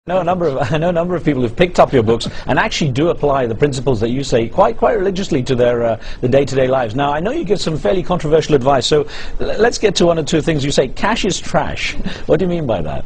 I know a number of people who've picked up your books and actually do apply the principles that you say quite religiously to their the day-to-day lives. Now, I know you give some fairly controversial advice, so let's get to one or two things. You say cash is trash. What do you mean by that?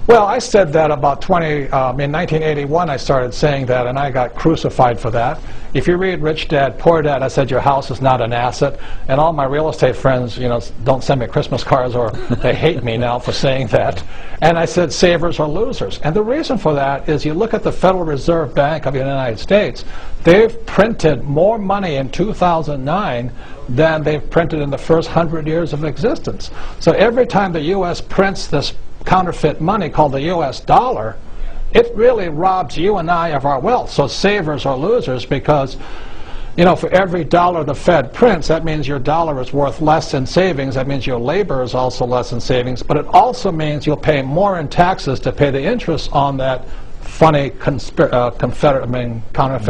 Well, I said that about in 1981 I started saying that, and I got crucified for that. If you read Rich Dad, Poor Dad, I said your house is not an asset, and all my real estate friends, don't send me Christmas cards, or they hate me now for saying that. And I said savers are losers. And the reason for that is you look at the Federal Reserve Bank of the United States, they've printed more money in 2009 than they've printed in the first 100 years of existence. So every time the U.S. prints this counterfeit money called the U.S. dollar, it really robs you and I of our wealth. So savers are losers because, for every dollar the Fed prints, that means your dollar is worth less in savings. That means your labor is also less in savings. But it also means you'll pay more in taxes to pay the interest on that funny counterfeit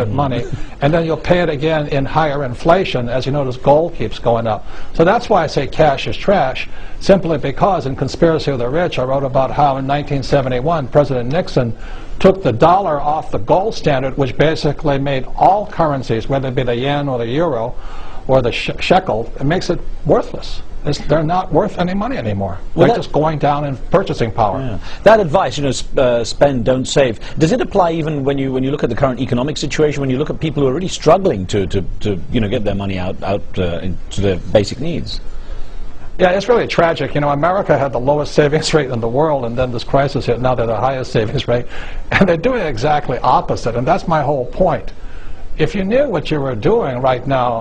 money, and then you'll pay it again in higher inflation. As you notice, gold keeps going up. So that's why I say cash is trash, simply because in Conspiracy of the Rich I wrote about how in 1971 President Nixon took the dollar off the gold standard, which basically made all currencies, whether it be the yen or the euro or the shekel, it makes it worthless. They're not worth any money anymore. Well, they're just going down in purchasing power. Yeah. That advice, spend, don't save, does it apply even when you look at the current economic situation, when you look at people who are really struggling to get their money out to their basic needs? Yeah, it's really tragic. America had the lowest savings rate in the world, and then this crisis hit. Now they're the highest savings rate, and they're doing exactly opposite. And that's my whole point. If you knew what you were doing right now,